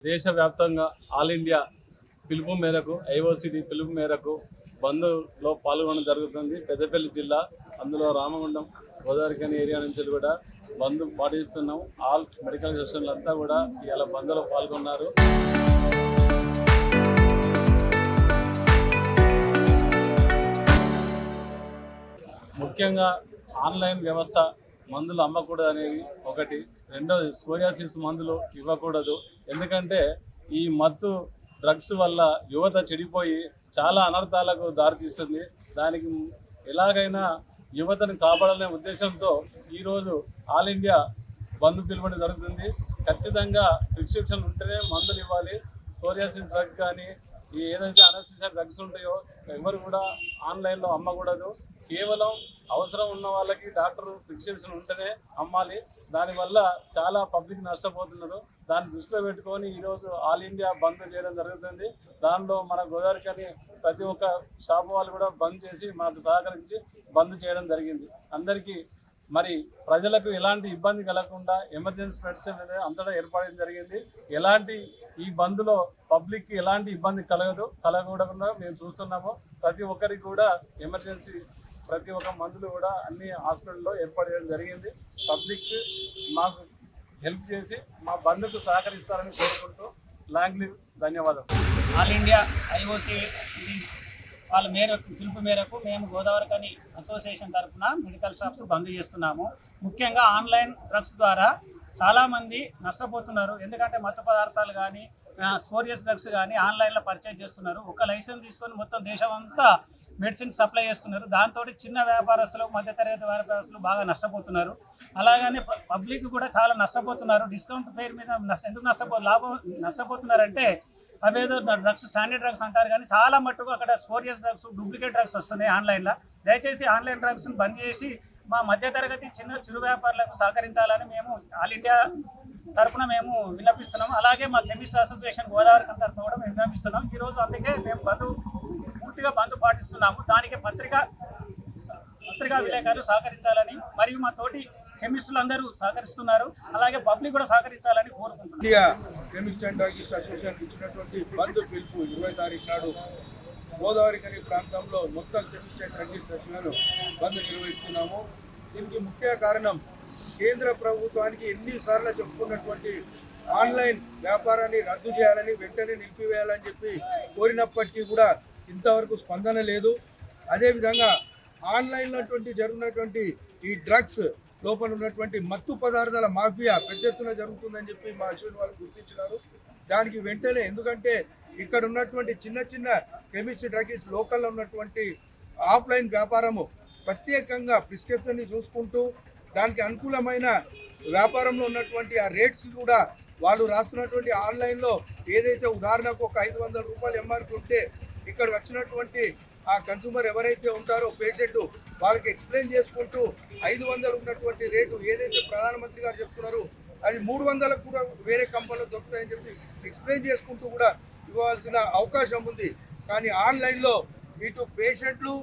దేశవ్యాప్తంగా all India పిలుపు మేరకు ఐఓసిడి పిలుపు మేరకు బంద్లో పాల్గొనడం జరుగుతుంది. పెద్దపల్లి జిల్లా అందులో రామగుండం గోదావరిఖని ఏరియా నుంచి కూడా బంద్ పాటిస్తున్నాం. ఆల్ మెడికల్ సెషన్లు అంతా కూడా ఇవాళ బంద్లో పాల్గొన్నారు. ముఖ్యంగా ఆన్లైన్ వ్యవస్థ మందులు అమ్మకూడదు అనేది ఒకటి. రెండోది స్కోరియాసిస్ మందులు ఇవ్వకూడదు. ఎందుకంటే ఈ మత్తు డ్రగ్స్ వల్ల యువత చెడిపోయి చాలా అనర్థాలకు దారితీస్తుంది. దానికి ఎలాగైనా యువతను కాపాడాలనే ఉద్దేశంతో ఈరోజు ఆల్ ఇండియా బంద్ పిలువడం జరుగుతుంది. ఖచ్చితంగా ప్రిస్క్రిప్షన్ ఉంటేనే మందులు ఇవ్వాలి. స్కోరియాసిస్ డ్రగ్ కానీ ఏదైతే అనస్థీసియా డ్రగ్స్ ఉంటాయో ఎవరు కూడా ఆన్లైన్లో అమ్మకూడదు. కేవలం అవసరం ఉన్న వాళ్ళకి డాక్టర్ ప్రిస్క్రిప్షన్ ఉంటేనే అమ్మాలి. దానివల్ల చాలా పబ్లిక్ నష్టపోతున్నారు. దాన్ని దృష్టిలో పెట్టుకొని ఈరోజు ఆల్ ఇండియా బంద్ చేయడం జరుగుతుంది. దానిలో మన గోదావరిఖని ప్రతి ఒక్క షాపు వాళ్ళు కూడా బంద్ చేసి మాకు సహకరించి బంద్ చేయడం జరిగింది. అందరికీ మరి ప్రజలకు ఎలాంటి ఇబ్బంది కలగకుండా ఎమర్జెన్సీ మెడిసిన్ అనేది అంతటా ఏర్పడడం జరిగింది. ఎలాంటి ఈ బంద్లో పబ్లిక్కి ఎలాంటి ఇబ్బంది కలగకుండా మేము చూస్తున్నాము. ప్రతి ఒక్కరికి కూడా ఎమర్జెన్సీ ప్రతి ఒక్క మందులు కూడా అన్ని హాస్పిటల్లో ఏర్పాటు చేయడం జరిగింది. పబ్లిక్ మాకు హెల్ప్ చేసి మా బంద్కు సహకరిస్తారని కోరుకుంటూ లాంగ్ లీవ్ ధన్యవాదాలు. ఆల్ ఇండియా ఐఓసి వాళ్ళ పిలుపు మేరకు మేము గోదావరిఖని అసోసియేషన్ తరఫున మెడికల్ షాప్స్ బంద్ చేస్తున్నాము. ముఖ్యంగా ఆన్లైన్ డ్రగ్స్ ద్వారా చాలామంది నష్టపోతున్నారు. ఎందుకంటే మత్తు పదార్థాలు కానీ స్కోరియస్ డ్రగ్స్ కానీ ఆన్లైన్లో పర్చేజ్ చేస్తున్నారు. ఒక లైసెన్స్ తీసుకొని మొత్తం దేశం అంతా మెడిసిన్ సప్లై చేస్తున్నారు. దాంతో చిన్న వ్యాపారస్తులు మధ్యతరగతి వ్యాపారస్తులు బాగా నష్టపోతున్నారు. అలాగనే పబ్లిక్ కూడా చాలా నష్టపోతున్నారు. డిస్కౌంట్ పేరు మీద ఎందుకు నష్టపోతున్నారంటే అవేదో డ్రగ్స్ స్టాండర్డ్ డ్రగ్స్ అంటారు కానీ చాలా మట్టుకు అక్కడ స్కోరియస్ డ్రగ్స్ డూప్లికేట్ డ్రగ్స్ వస్తున్నాయి ఆన్లైన్లో. దయచేసి ఆన్లైన్ డ్రగ్స్ని బంద్ చేసి మా మధ్యతరగతి చిరు వ్యాపారులకు సహకరించాలని మేము ఆల్ ఇండియా తరఫున మేము విన్నపిస్తున్నాం. అలాగే మా కెమిస్ట్ అసోసియేషన్ గోదావరిఖని తరఫున కూడా మేము విన్నపిస్తున్నాం. ఈరోజు అందుకే మేము పూర్తిగా బంద్ పాటిస్తున్నాము. దానికి పత్రికా విలేకరులు సహకరించాలని మరియు మా తోటి కెమిస్టులు అందరూ సహకరిస్తున్నారు. అలాగే పబ్లిక్ కూడా సహకరించాలని కోరుకుంటున్నాం. India chemist and druggist association ఇచ్చినటువంటి బంద్ పిలుపు 20 తారీఖు నాడు గోదావరిఖని ప్రాంతంలో మొత్తం కెమిస్ట్ అండ్ డ్రగిస్ట్ సెషన్లను బంద్ నిర్వహిస్తున్నాము. దీనికి ముఖ్య కారణం కేంద్ర ప్రభుత్వానికి ఎన్నిసార్లు చెప్పుకున్నటువంటి ఆన్లైన్ వ్యాపారాన్ని రద్దు చేయాలని వెంటనే నిలిపివేయాలని చెప్పి కోరినప్పటికీ కూడా ఇంతవరకు స్పందన లేదు. అదేవిధంగా ఆన్లైన్లో జరుగుతున్నటువంటి ఈ డ్రగ్స్ లోపల ఉన్నటువంటి మత్తు పదార్థాల మాఫియా పెద్ద ఎత్తున జరుగుతుందని చెప్పి మా అసోసియేషన్ వాళ్ళు గుర్తించినారు. దానికి వెంటనే ఎందుకంటే ఇక్కడ ఉన్నటువంటి చిన్న చిన్న కెమిస్ట్ డ్రగ్స్ లోకల్లో ఉన్నటువంటి ఆఫ్లైన్ వ్యాపారము ప్రత్యేకంగా ప్రిస్క్రిప్షన్ని చూసుకుంటూ దానికి అనుకూలమైన వ్యాపారంలో ఉన్నటువంటి ఆ రేట్స్ కూడా వాళ్ళు రాస్తున్నటువంటి ఆన్లైన్లో ఏదైతే ఉదాహరణకు ఒక 500 రూపాయలు ఎంఆర్పి ఉంటే ఇక్కడ వచ్చినటువంటి ఆ కన్సూమర్ ఎవరైతే ఉంటారో పేషెంట్ వాళ్ళకి ఎక్స్ప్లెయిన్ చేసుకుంటూ 500 ఉన్నటువంటి రేటు ఏదైతే ప్రధానమంత్రి గారు చెప్తున్నారో అది 300కు కూడా వేరే కంపెనీలో దొరుకుతాయని చెప్పి ఎక్స్ప్లెయిన్ చేసుకుంటూ కూడా ఇవ్వాల్సిన అవకాశం ఉంది. కానీ ఆన్లైన్లో ఇటు పేషెంట్లు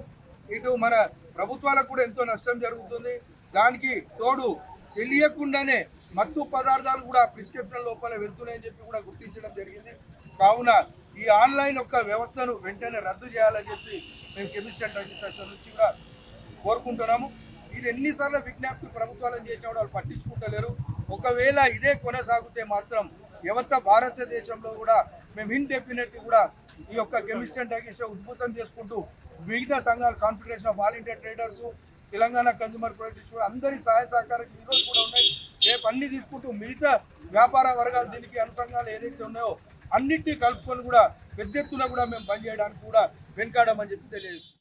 ఇటు మన ప్రభుత్వాలకు కూడా ఎంతో నష్టం జరుగుతుంది. దానికి తోడు తెలియకుండానే మత్తు పదార్థాలు కూడా ప్రిస్క్రిప్షన్ లోపల వెళ్తున్నాయని చెప్పి కూడా గుర్తించడం జరిగింది. కావున ఈ ఆన్లైన్ యొక్క వ్యవస్థను వెంటనే రద్దు చేయాలని చెప్పి మేము కెమిస్ట్ అండ్ డ్రగ్స్ అసోసియేషన్ నుంచి కూడా కోరుకుంటున్నాము. ఇది ఎన్నిసార్లు విజ్ఞప్తి ప్రభుత్వాలను చేసినా వాళ్ళు పట్టించుకుంటలేరు. ఒకవేళ ఇదే కొనసాగితే మాత్రం యువత భారతదేశంలో కూడా మేము ఇండెఫినెట్లీ కూడా ఈ యొక్క కెమిస్ట్ అండ్ డ్రగ్స్ ఉద్భుతం చేసుకుంటూ మిగతా సంఘాలు confederation of all India traders, Telangana consumer protection అందరి సహాయ సహకారం ఈరోజు కూడా ఉన్నాయి. రేపు అన్ని తీసుకుంటూ మిగతా వ్యాపార వర్గాలు దీనికి అనుసంధానాలు ఏదైతే ఉన్నాయో అన్నింటినీ కలుపుకొని కూడా పెద్ద ఎత్తున కూడా మేము పనిచేయడానికి కూడా వెనుకాడమని చెప్పి తెలియజేస్తున్నాం.